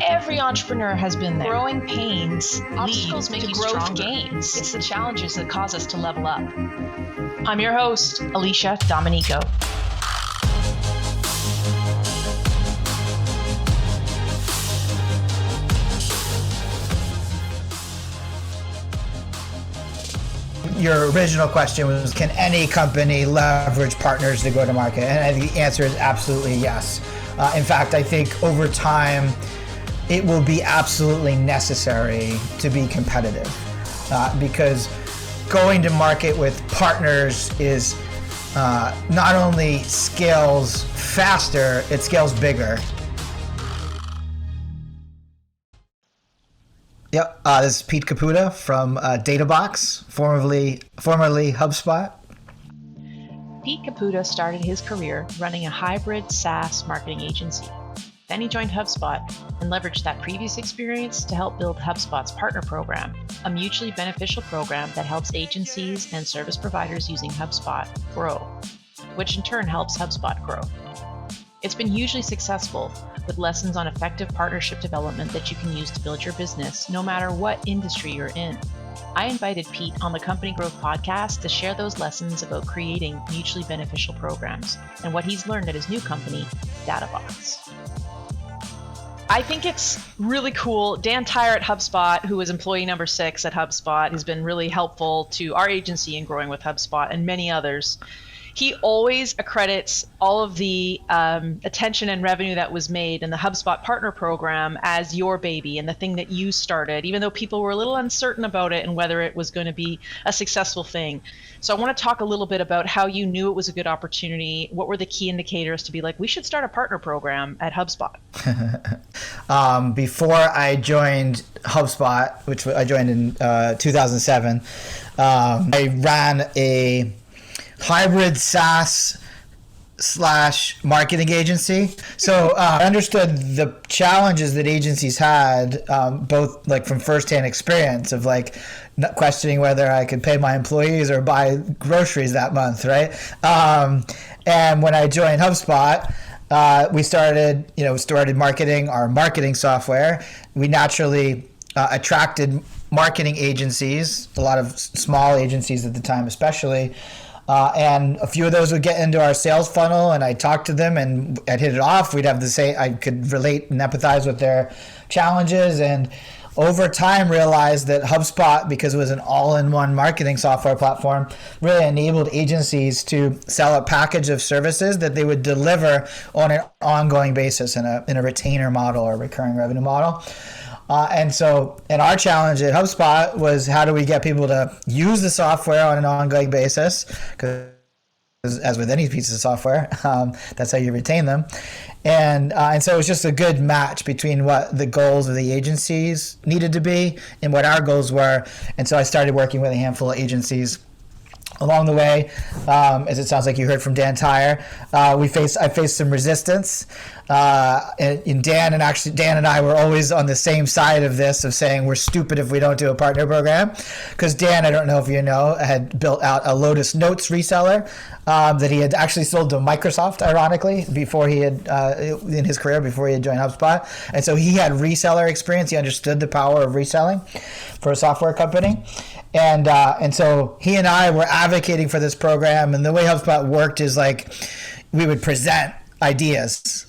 Every entrepreneur has been there. Growing pains, obstacles make you growth gains. It's the challenges that cause us to level up. I'm your host, Alicia Domenico. Your original question was, can any company leverage partners to go to market? And I think the answer is absolutely yes. In fact, I think over time, it will be absolutely necessary to be competitive because going to market with partners is not only scales faster, it scales bigger. Yep, this is Pete Caputa from Databox, formerly HubSpot. Pete Caputa started his career running a hybrid SaaS marketing agency. Then he joined HubSpot and leveraged that previous experience to help build HubSpot's partner program, a mutually beneficial program that helps agencies and service providers using HubSpot grow, which in turn helps HubSpot grow. It's been hugely successful, with lessons on effective partnership development that you can use to build your business, no matter what industry you're in. I invited Pete on the Company Growth Podcast to share those lessons about creating mutually beneficial programs and what he's learned at his new company, Databox. I think it's really cool. Dan Tyre at HubSpot, who is employee number 6 at HubSpot, has been really helpful to our agency in growing with HubSpot and many others. He always accredits all of the attention and revenue that was made in the HubSpot partner program as your baby and the thing that you started, even though people were a little uncertain about it and whether it was going to be a successful thing. So I want to talk a little bit about how you knew it was a good opportunity. What were the key indicators to be like, we should start a partner program at HubSpot? Before I joined HubSpot, which I joined in 2007, I ran a hybrid SaaS / marketing agency. So I understood the challenges that agencies had, both like from firsthand experience of like not questioning whether I could pay my employees or buy groceries that month, right? And when I joined HubSpot, we started marketing our marketing software. We naturally attracted marketing agencies, a lot of small agencies at the time especially, and a few of those would get into our sales funnel, and I'd talk to them, and I'd hit it off. We'd have the same. I could relate and empathize with their challenges, and over time realized that HubSpot, because it was an all-in-one marketing software platform, really enabled agencies to sell a package of services that they would deliver on an ongoing basis in a retainer model or recurring revenue model. And our challenge at HubSpot was, how do we get people to use the software on an ongoing basis? Because as with any piece of software, that's how you retain them. And so it was just a good match between what the goals of the agencies needed to be and what our goals were. And so I started working with a handful of agencies along the way. As it sounds like you heard from Dan Tyre, I faced some resistance. And Dan and I were always on the same side of this, of saying we're stupid if we don't do a partner program. Because Dan, I don't know if you know, had built out a Lotus Notes reseller that he had actually sold to Microsoft, ironically, before he had in his career, before he had joined HubSpot. And so he had reseller experience. He understood the power of reselling for a software company. And so he and I were advocating for this program, and the way HubSpot worked is like we would present ideas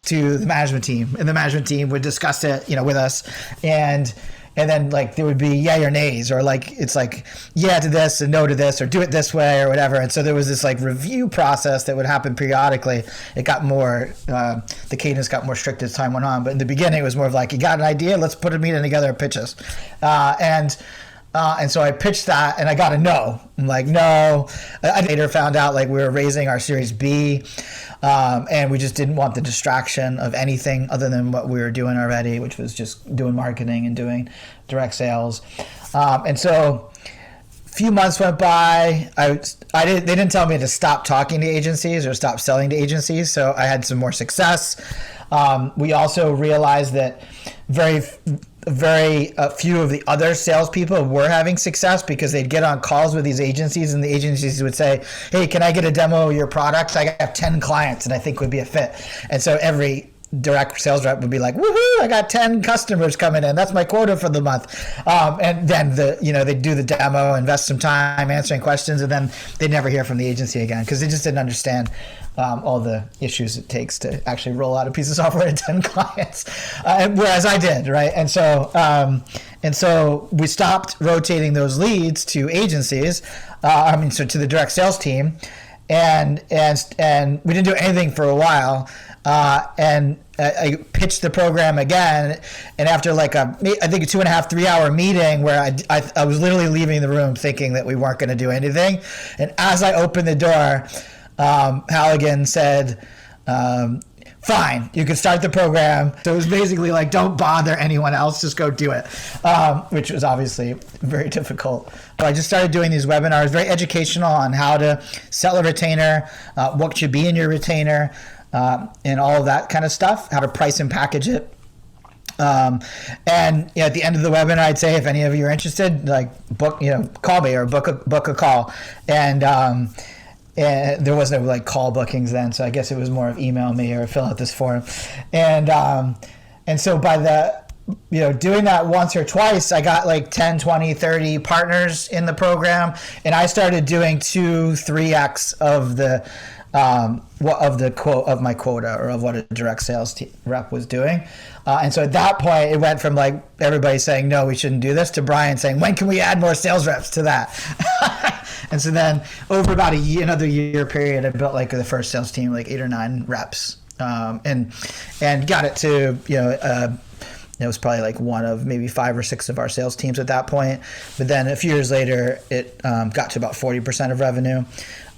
to the management team, and the management team would discuss it, with us, and then like there would be yay or nays, or like it's like yeah to this and no to this, or do it this way or whatever. And so there was this like review process that would happen periodically. It got more, the cadence got more strict as time went on, but in the beginning it was more of like, you got an idea, let's put a meeting together and pitch us. And so I pitched that, and I got a no. I'm like, no. I later found out like we were raising our Series B, and we just didn't want the distraction of anything other than what we were doing already, which was just doing marketing and doing direct sales. And so a few months went by. They didn't tell me to stop talking to agencies or stop selling to agencies, so I had some more success. We also realized that very few of the other salespeople were having success, because they'd get on calls with these agencies, and the agencies would say, hey, can I get a demo of your product? I have 10 clients and I think would be a fit. And so every direct sales rep would be like, woohoo, I got 10 customers coming in. That's my quota for the month. And then they'd do the demo, invest some time answering questions, and then they'd never hear from the agency again because they just didn't understand all the issues it takes to actually roll out a piece of software to 10 clients. Whereas I did, right? And so we stopped rotating those leads to agencies, so to the direct sales team, and we didn't do anything for a while. And I pitched the program again, and after like I think a 2.5, 3 hour meeting where I was literally leaving the room thinking that we weren't going to do anything, and as I opened the door, Halligan said, fine, you can start the program. So it was basically like, don't bother anyone else, just go do it, which was obviously very difficult. But I just started doing these webinars, very educational on how to sell a retainer, what should be in your retainer, and all of that kind of stuff, how to price and package it. And at the end of the webinar, I'd say, if any of you are interested, like call me or book a call. And there was no like call bookings then, so I guess it was more of email me or fill out this form. And so by doing that once or twice, I got like 10, 20, 30 partners in the program, and I started doing 2-3x of my quota, or of what a direct sales rep was doing. And so at that point, it went from like everybody saying, no, we shouldn't do this, to Brian saying, when can we add more sales reps to that? And so then over about another year period, I built like the first sales team, like 8 or 9 reps, and got it to, it was probably like one of maybe 5 or 6 of our sales teams at that point. But then a few years later, it got to about 40% of revenue.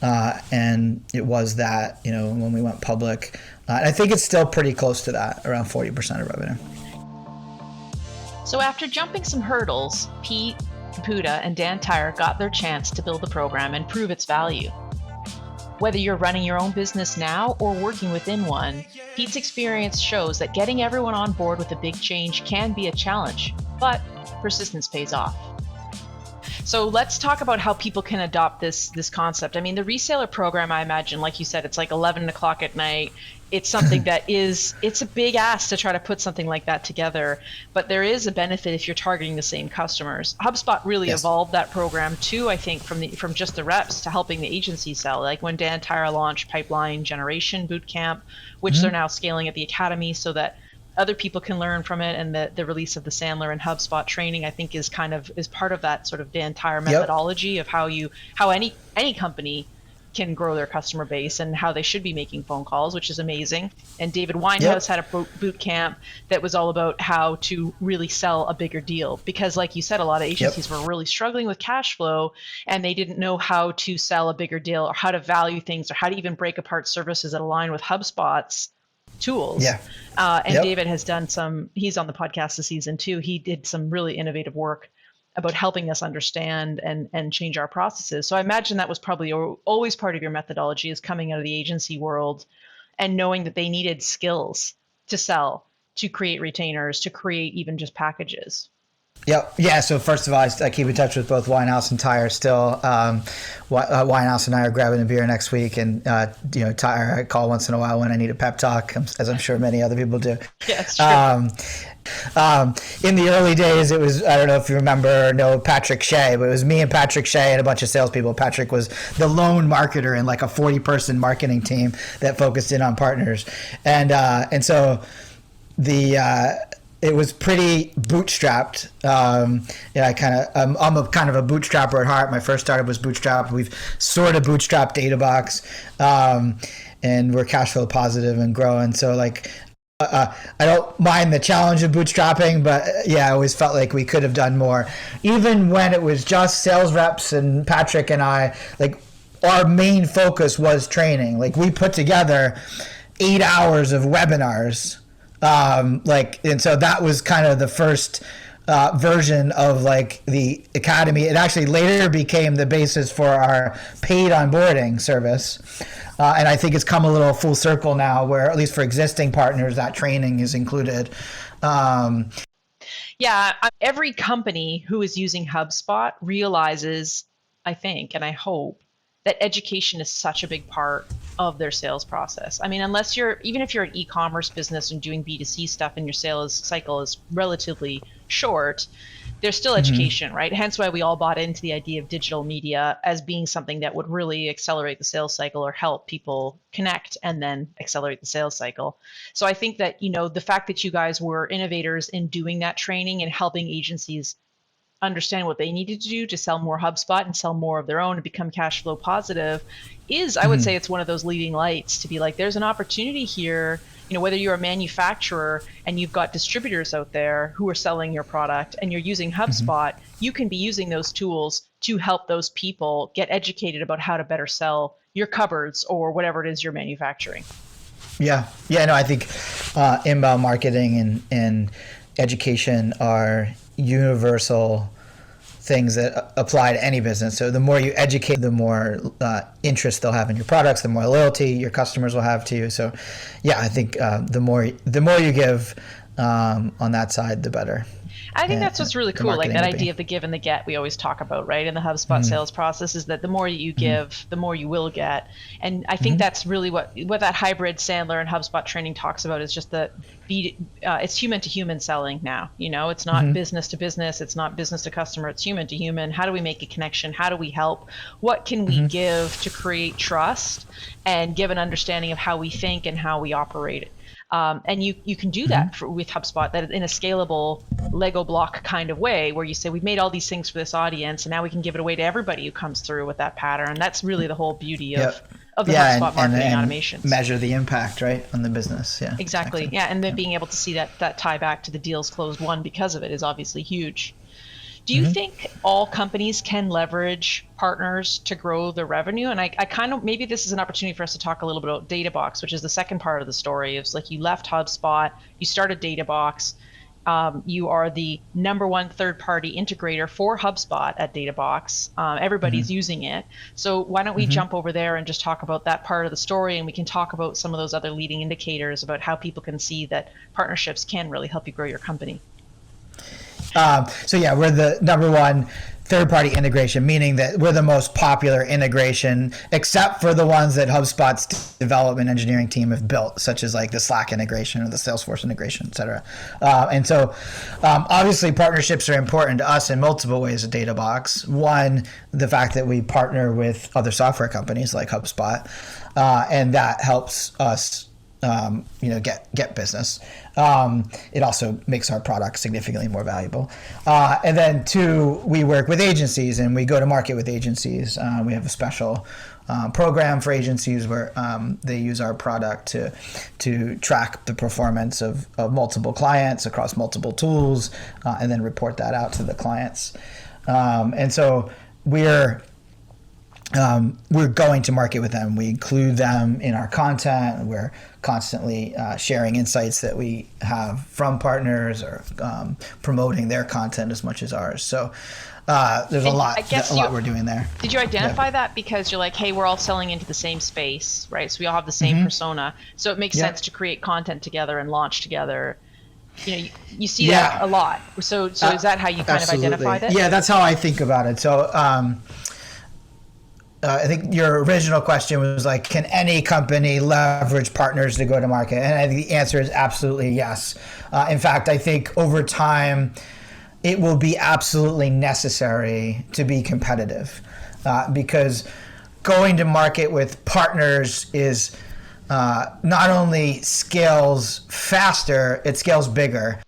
And it was that, when we went public. And I think it's still pretty close to that, around 40% of revenue. So after jumping some hurdles, Pete, Caputa, and Dan Tyre got their chance to build the program and prove its value. Whether you're running your own business now or working within one, Pete's experience shows that getting everyone on board with a big change can be a challenge, but persistence pays off. So let's talk about how people can adopt this concept. I mean, the reseller program, I imagine, like you said, it's like 11 o'clock at night. It's something that it's a big ask to try to put something like that together, but there is a benefit if you're targeting the same customers. HubSpot really evolved that program too, I think, from just the reps to helping the agency sell. Like when Dan Tyre launched Pipeline Generation Bootcamp, which they're now scaling at the Academy so that other people can learn from it, and the release of the Sandler and HubSpot training, I think, is part of that sort of Dan Tyre methodology of how any company can grow their customer base and how they should be making phone calls, which is amazing. And David Winehouse had a boot camp that was all about how to really sell a bigger deal, because like you said, a lot of agencies were really struggling with cash flow and they didn't know how to sell a bigger deal or how to value things or how to even break apart services that align with HubSpot's tools. David has done he's on the podcast this season too. He did some really innovative work about helping us understand and change our processes. So I imagine that was probably always part of your methodology, is coming out of the agency world and knowing that they needed skills to sell, to create retainers, to create even just packages. Yeah. So first of all, I keep in touch with both Winehouse and Tyre still. Winehouse and I are grabbing a beer next week, and Tyre I call once in a while when I need a pep talk, as I'm sure many other people do. Yes, true. In the early days, it was, I don't know if you remember or know Patrick Shea, but it was me and Patrick Shea and a bunch of salespeople. Patrick was the lone marketer in like a 40-person marketing team that focused in on partners, and so it was pretty bootstrapped. I'm a kind of a bootstrapper at heart. My first startup was bootstrapped. We've sort of bootstrapped DataBox, and we're cash flow positive and growing. So I don't mind the challenge of bootstrapping, but I always felt like we could have done more. Even when it was just sales reps and Patrick and I, our main focus was training. We put together 8 hours of webinars. And so that was kind of the first version of the Academy. It actually later became the basis for our paid onboarding service. And I think it's come a little full circle now where, at least for existing partners, that training is included. Every company who is using HubSpot realizes, I think, and I hope, that education is such a big part of their sales process. I mean, even if you're an e-commerce business and doing B2C stuff and your sales cycle is relatively short, there's still education, right? Hence why we all bought into the idea of digital media as being something that would really accelerate the sales cycle or help people connect and then accelerate the sales cycle. So I think that, the fact that you guys were innovators in doing that training and helping agencies understand what they needed to do to sell more HubSpot and sell more of their own and become cash flow positive is, I would say, it's one of those leading lights to be like, there's an opportunity here. Whether you're a manufacturer and you've got distributors out there who are selling your product and you're using HubSpot, you can be using those tools to help those people get educated about how to better sell your cupboards or whatever it is you're manufacturing. Yeah. No, I think inbound marketing and education are universal things that apply to any business. So the more you educate, the more interest they'll have in your products, the more loyalty your customers will have to you. So yeah, I think the more you give on that side, the better. I think that's what's really cool, like that idea of the give and the get we always talk about, right? In the HubSpot sales process is that the more you give, the more you will get. And I think that's really what that hybrid Sandler and HubSpot training talks about is just it's human to human selling now. It's not business to business. It's not business to customer. It's human to human. How do we make a connection? How do we help? What can we give to create trust and give an understanding of how we think and how we operate it? And you can do that with HubSpot, that in a scalable Lego block kind of way, where you say, we've made all these things for this audience, and now we can give it away to everybody who comes through with that pattern. That's really the whole beauty of the HubSpot marketing automations. Measure the impact, right, on the business. Yeah, exactly. Yeah, and then being able to see that tie back to the deals closed won because of it is obviously huge. Do you think all companies can leverage partners to grow their revenue? And I kind of, maybe this is an opportunity for us to talk a little bit about DataBox, which is the second part of the story. It's like you left HubSpot, you started DataBox, you are the number one third-party integrator for HubSpot at DataBox. Everybody's using it. So why don't we jump over there and just talk about that part of the story, and we can talk about some of those other leading indicators about how people can see that partnerships can really help you grow your company. So yeah, we're the number one third-party integration, meaning that we're the most popular integration, except for the ones that HubSpot's development engineering team have built, such as like the Slack integration or the Salesforce integration, et cetera. And so obviously partnerships are important to us in multiple ways at DataBox. One, the fact that we partner with other software companies like HubSpot, and that helps us get business. It also makes our product significantly more valuable. And then two, we work with agencies and we go to market with agencies. We have a special program for agencies where they use our product to track the performance of multiple clients across multiple tools, and then report that out to the clients. And so we're going to market with them. We include them in our content. We're constantly sharing insights that we have from partners, or promoting their content as much as ours. So there's a lot we're doing there. Did you identify that because you're like, hey, we're all selling into the same space, right? So we all have the same persona. So it makes sense to create content together and launch together. You see that a lot. So is that how you kind of identified it? Yeah, that's how I think about it. So I think your original question was like, can any company leverage partners to go to market? And I think the answer is absolutely yes. In fact, I think over time, it will be absolutely necessary to be competitive, because going to market with partners is not only scales faster, it scales bigger.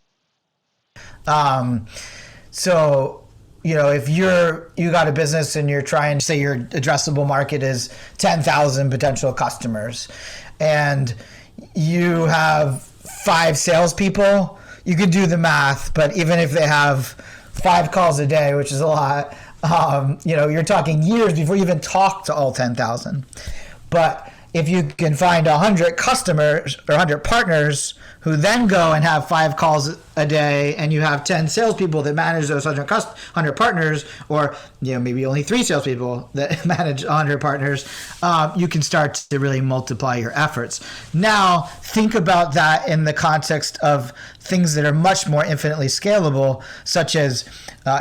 If you got a business and you're trying to say your addressable market is 10,000 potential customers, and you have 5 salespeople, you could do the math. But even if they have 5 calls a day, which is a lot, you're talking years before you even talk to all 10,000. But if you can find 100 customers or 100 partners who then go and have 5 calls a day, and you have 10 salespeople that manage those 100 partners, or maybe only 3 salespeople that manage 100 partners, you can start to really multiply your efforts. Now, think about that in the context of things that are much more infinitely scalable, such as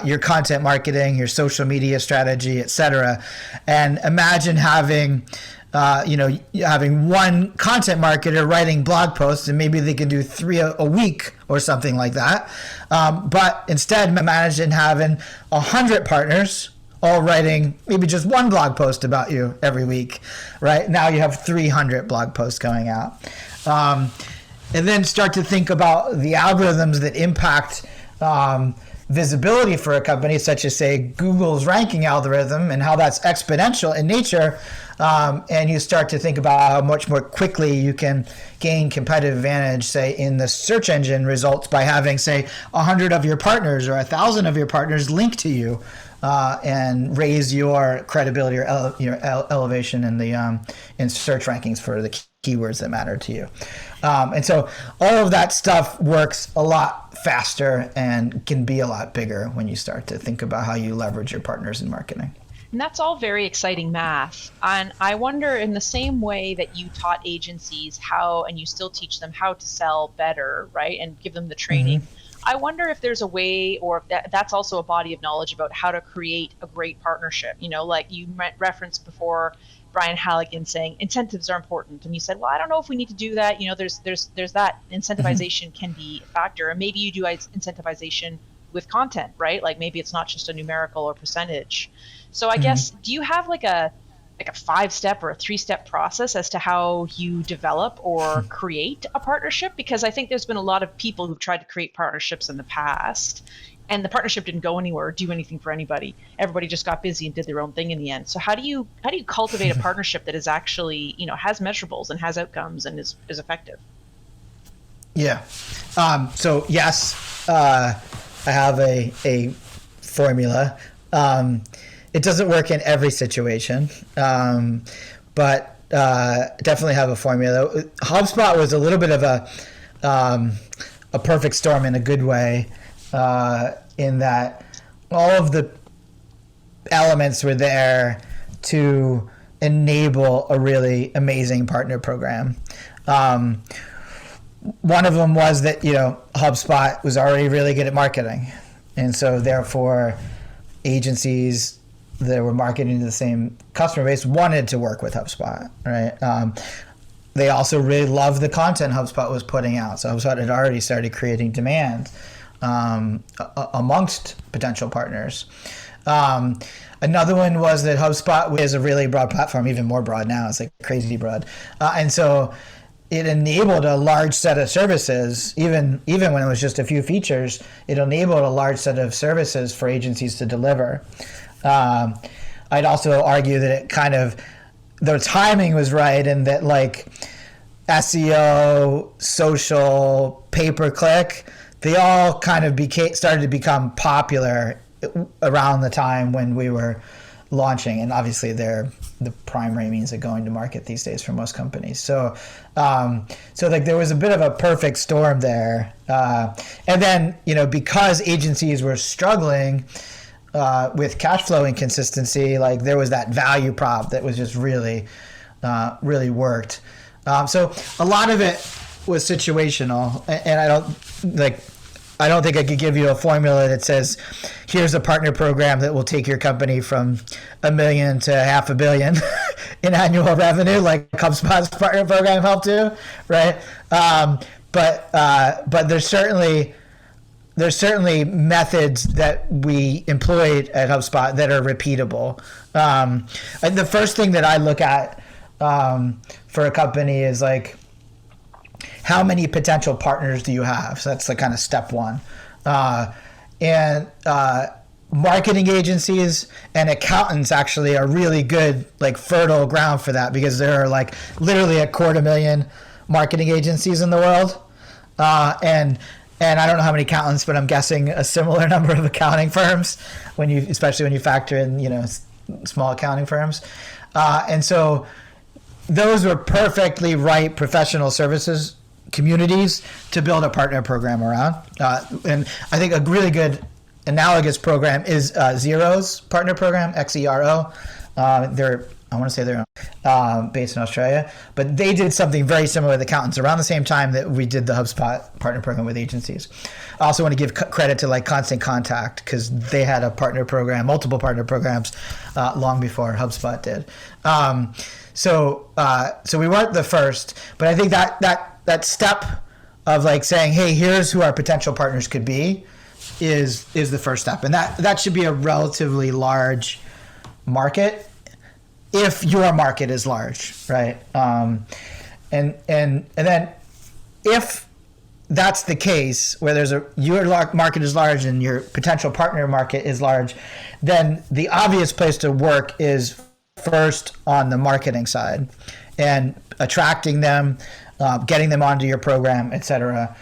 your content marketing, your social media strategy, etc. And imagine having having one content marketer writing blog posts, and maybe they can do 3 a week or something like that. But instead, imagine having 100 partners all writing maybe just one blog post about you every week, right? Now you have 300 blog posts going out. And then start to think about the algorithms that impact visibility for a company, such as, say, Google's ranking algorithm, and how that's exponential in nature. And you start to think about how much more quickly you can gain competitive advantage, say, in the search engine results by having, say, 100 of your partners or 1,000 of your partners link to you, and raise your credibility or elevation in the in search rankings for the keywords that matter to you. And so all of that stuff works a lot faster and can be a lot bigger when you start to think about how you leverage your partners in marketing. And that's all very exciting math. And I wonder, in the same way that you taught agencies how, and you still teach them how to sell better, right? And give them the training. Mm-hmm. I wonder if there's a way, or if that's also a body of knowledge about how to create a great partnership. Like you referenced before, Brian Halligan saying incentives are important. And you said, well, I don't know if we need to do that. There's that incentivization mm-hmm. can be a factor. And maybe you do incentivization with content, right? Like maybe it's not just a numerical or percentage. So I mm-hmm. guess, do you have like a 5-step or a 3-step process as to how you develop or create a partnership? Because I think there's been a lot of people who've tried to create partnerships in the past, and the partnership didn't go anywhere or do anything for anybody. Everybody just got busy and did their own thing in the end. So how do you cultivate a partnership that is actually, has measurables and has outcomes and is effective? Yeah. So yes, I have a formula. It doesn't work in every situation, but definitely have a formula. HubSpot was a little bit of a perfect storm in a good way, in that all of the elements were there to enable a really amazing partner program. One of them was that, HubSpot was already really good at marketing. And so therefore agencies that were marketing to the same customer base wanted to work with HubSpot, right? They also really loved the content HubSpot was putting out. So HubSpot had already started creating demand amongst potential partners. Another one was that HubSpot is a really broad platform, even more broad now. It's like crazy broad. And so it enabled a large set of services, even when it was just a few features. It enabled a large set of services for agencies to deliver. I'd also argue that the timing was right, and that like SEO, social, pay-per-click, they all kind of started to become popular around the time when we were launching, and obviously they're the primary means of going to market these days for most companies. So like there was a bit of a perfect storm there, and then because agencies were struggling with cash flow inconsistency, like there was that value prop that was just really worked. So a lot of it was situational, and I don't think I could give you a formula that says, here's a partner program that will take your company from $1 million to $500 million in annual revenue, like HubSpot's partner program helped do, right? But there's certainly methods that we employed at HubSpot that are repeatable. And the first thing that I look at for a company is like, how many potential partners do you have? So that's the kind of step one. And marketing agencies and accountants actually are really good, like fertile ground for that, because there are like literally 250,000 marketing agencies in the world. And I don't know how many accountants, but I'm guessing a similar number of accounting firms, especially when you factor in, small accounting firms. And so those were perfectly right professional services communities to build a partner program around. And I think a really good analogous program is Xero's partner program, Xero. I want to say they're based in Australia, but they did something very similar with accountants around the same time that we did the HubSpot partner program with agencies. I also want to give credit to like Constant Contact, because they had a partner program, multiple partner programs, long before HubSpot did. So we weren't the first, but I think that step of like saying, hey, here's who our potential partners could be, is the first step, and that should be a relatively large market, if your market is large, right? And then if that's the case, where your market is large and your potential partner market is large, then the obvious place to work is first on the marketing side and attracting them, getting them onto your program, etc.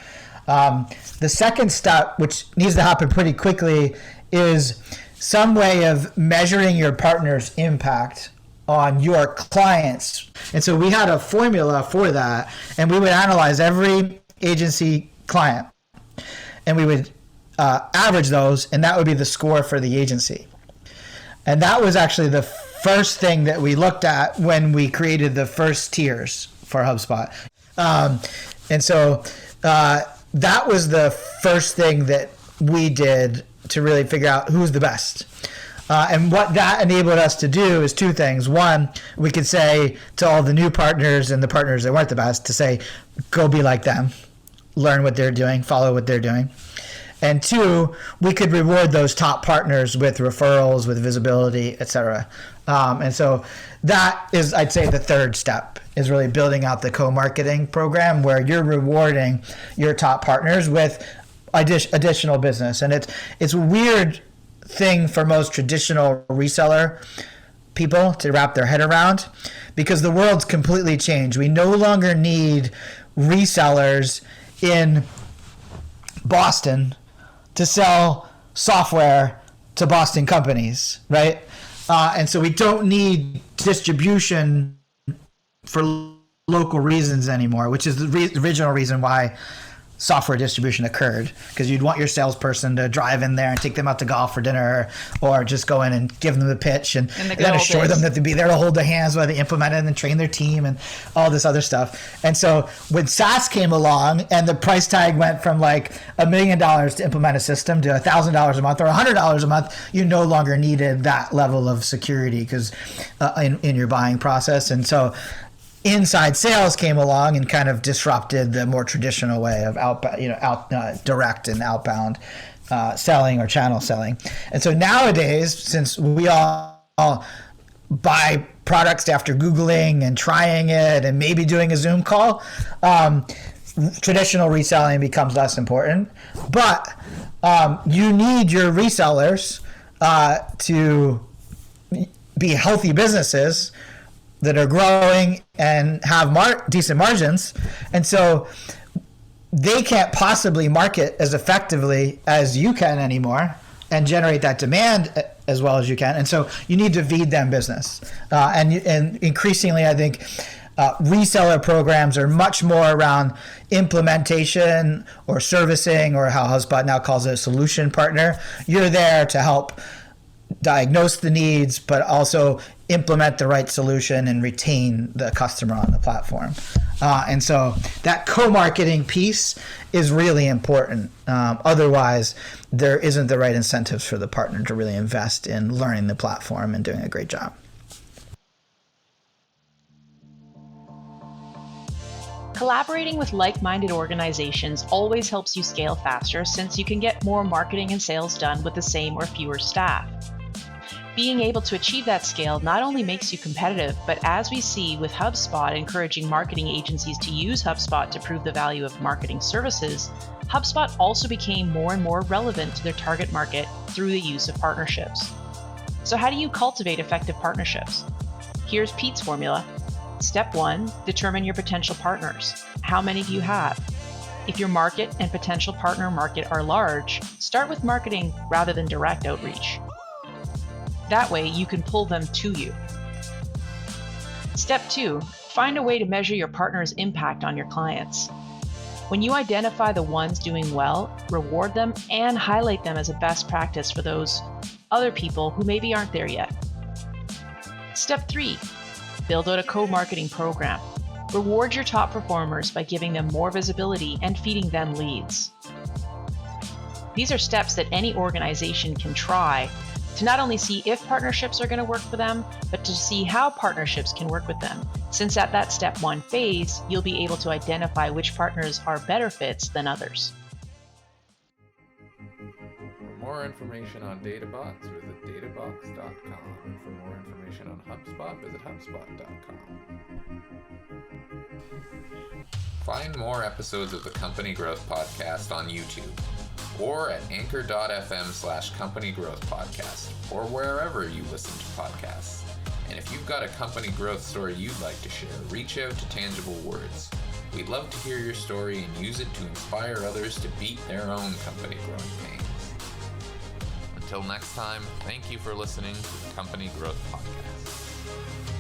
The second step, which needs to happen pretty quickly, is some way of measuring your partner's impact on your clients. And so we had a formula for that, and we would analyze every agency client, and we would average those, and that would be the score for the agency. And that was actually the first thing that we looked at when we created the first tiers for HubSpot. And so that was the first thing that we did to really figure out who's the best. And what that enabled us to do is two things. One, we could say to all the new partners and the partners that weren't the best, to say, go be like them, learn what they're doing, follow what they're doing. And two, we could reward those top partners with referrals, with visibility, et cetera. And so that is, I'd say, the third step, is really building out the co-marketing program, where you're rewarding your top partners with additional business. And it's a weird thing for most traditional reseller people to wrap their head around, because the world's completely changed. We no longer need resellers in Boston to sell software to Boston companies, right? And so we don't need distribution for local reasons anymore, which is the original reason why software distribution occurred, because you'd want your salesperson to drive in there and take them out to golf for dinner, or just go in and give them the pitch and then assure them that they'd be there to hold their hands while they implement it and train their team and all this other stuff. And so when SaaS came along and the price tag went from like $1 million to implement a system to $1,000 a month or $100 a month, you no longer needed that level of security because in your buying process. And so inside sales came along and kind of disrupted the more traditional way of direct and outbound selling or channel selling. And so nowadays, since we all buy products after Googling and trying it and maybe doing a Zoom call, traditional reselling becomes less important. But you need your resellers to be healthy businesses that are growing and have decent margins. And so they can't possibly market as effectively as you can anymore and generate that demand as well as you can. And so you need to feed them business. And increasingly, I think reseller programs are much more around implementation or servicing, or how HubSpot now calls it, a solution partner. You're there to help diagnose the needs, but also implement the right solution and retain the customer on the platform. And so that co-marketing piece is really important. Otherwise, there isn't the right incentives for the partner to really invest in learning the platform and doing a great job. Collaborating with like-minded organizations always helps you scale faster, since you can get more marketing and sales done with the same or fewer staff. Being able to achieve that scale not only makes you competitive, but as we see with HubSpot encouraging marketing agencies to use HubSpot to prove the value of marketing services, HubSpot also became more and more relevant to their target market through the use of partnerships. So how do you cultivate effective partnerships? Here's Pete's formula. Step 1, determine your potential partners. How many do you have? If your market and potential partner market are large, start with marketing rather than direct outreach. That way you can pull them to you. Step 2, Find a way to measure your partner's impact on your clients. When you identify the ones doing well, reward them and highlight them as a best practice for those other people who maybe aren't there yet. Step 3, build out a co-marketing program. Reward your top performers by giving them more visibility and feeding them leads. These are steps that any organization can try to not only see if partnerships are going to work for them, but to see how partnerships can work with them. Since at that step 1 phase, you'll be able to identify which partners are better fits than others. For more information on Databox, visit databox.com. And for more information on HubSpot, visit hubspot.com. Find more episodes of the Company Growth Podcast on YouTube or at anchor.fm/Company Growth Podcast or wherever you listen to podcasts. And if you've got a company growth story you'd like to share, reach out to Tangible Words. We'd love to hear your story and use it to inspire others to beat their own company growing pains. Until next time, thank you for listening to the Company Growth Podcast.